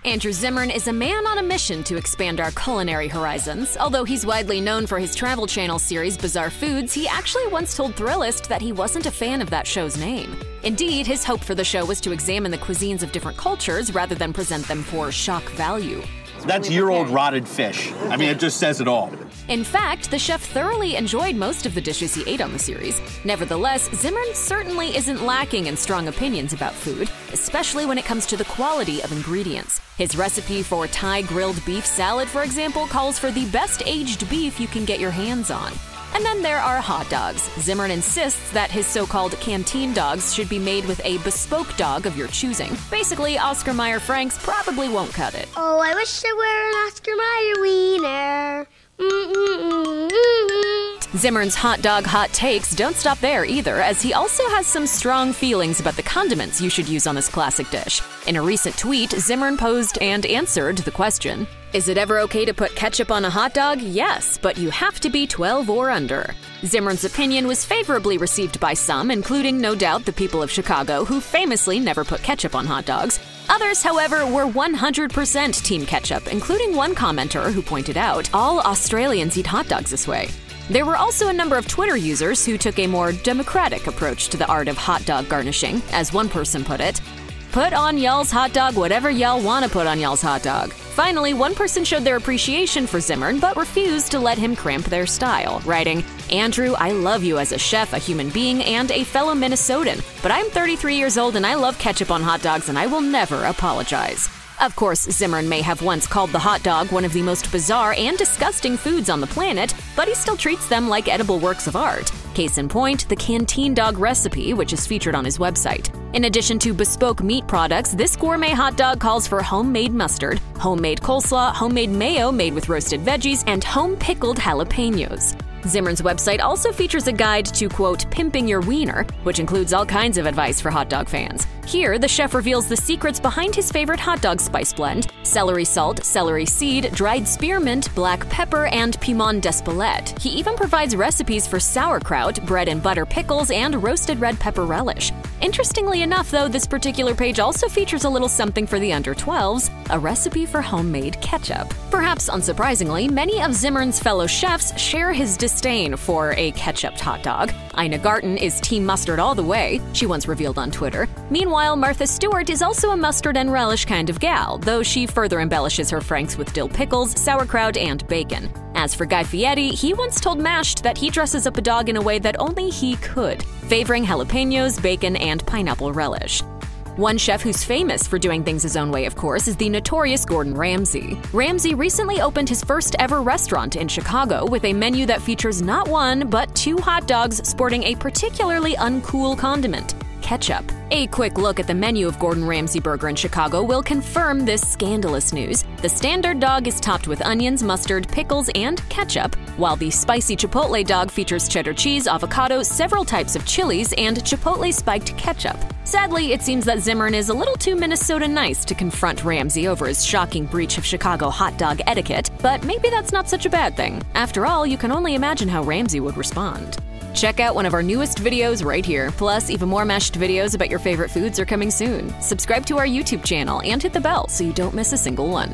Andrew Zimmern is a man on a mission to expand our culinary horizons. Although he's widely known for his Travel Channel series Bizarre Foods, he actually once told Thrillist that he wasn't a fan of that show's name. Indeed, his hope for the show was to examine the cuisines of different cultures rather than present them for shock value. That's year-old rotted fish. I mean, it just says it all. In fact, the chef thoroughly enjoyed most of the dishes he ate on the series. Nevertheless, Zimmern certainly isn't lacking in strong opinions about food, especially when it comes to the quality of ingredients. His recipe for Thai grilled beef salad, for example, calls for the best aged beef you can get your hands on. And then there are hot dogs. Zimmern insists that his so-called canteen dogs should be made with a bespoke dog of your choosing. Basically, Oscar Mayer Franks probably won't cut it. Oh, I wish I were an Oscar Mayer wiener. Zimmern's hot dog hot takes don't stop there either, as he also has some strong feelings about the condiments you should use on this classic dish. In a recent tweet, Zimmern posed and answered the question, "Is it ever okay to put ketchup on a hot dog? Yes, but you have to be 12 or under." Zimmern's opinion was favorably received by some, including no doubt the people of Chicago, who famously never put ketchup on hot dogs. Others, however, were 100% Team Ketchup, including one commenter who pointed out, "All Australians eat hot dogs this way." There were also a number of Twitter users who took a more democratic approach to the art of hot dog garnishing. As one person put it, "Put on y'all's hot dog whatever y'all want to put on y'all's hot dog." Finally, one person showed their appreciation for Zimmern but refused to let him cramp their style, writing, "Andrew, I love you as a chef, a human being, and a fellow Minnesotan, but I'm 33 years old and I love ketchup on hot dogs and I will never apologize." Of course, Zimmern may have once called the hot dog one of the most bizarre and disgusting foods on the planet, but he still treats them like edible works of art. Case in point, the canteen dog recipe, which is featured on his website. In addition to bespoke meat products, this gourmet hot dog calls for homemade mustard, homemade coleslaw, homemade mayo made with roasted veggies, and home-pickled jalapenos. Zimmern's website also features a guide to, quote, pimping your wiener, which includes all kinds of advice for hot dog fans. Here, the chef reveals the secrets behind his favorite hot dog spice blend: celery salt, celery seed, dried spearmint, black pepper, and piment d'Espelette. He even provides recipes for sauerkraut, bread and butter pickles, and roasted red pepper relish. Interestingly enough, though, this particular page also features a little something for the under 12s, a recipe for homemade ketchup. Perhaps unsurprisingly, many of Zimmern's fellow chefs share his disdain for a ketchup hot dog. Ina Garten is team mustard all the way, she once revealed on Twitter. Meanwhile, Martha Stewart is also a mustard and relish kind of gal, though she further embellishes her franks with dill pickles, sauerkraut, and bacon. As for Guy Fieri, he once told Mashed that he dresses up a dog in a way that only he could, favoring jalapenos, bacon, and pineapple relish. One chef who's famous for doing things his own way, of course, is the notorious Gordon Ramsay. Ramsay recently opened his first ever restaurant in Chicago with a menu that features not one, but 2 hot dogs sporting a particularly uncool condiment: ketchup. A quick look at the menu of Gordon Ramsay Burger in Chicago will confirm this scandalous news. The standard dog is topped with onions, mustard, pickles, and ketchup, while the spicy Chipotle dog features cheddar cheese, avocado, several types of chilies, and Chipotle spiked ketchup. Sadly, it seems that Zimmern is a little too Minnesota nice to confront Ramsay over his shocking breach of Chicago hot dog etiquette, but maybe that's not such a bad thing. After all, you can only imagine how Ramsay would respond. Check out one of our newest videos right here. Plus, even more Mashed videos about your favorite foods are coming soon. Subscribe to our YouTube channel and hit the bell so you don't miss a single one.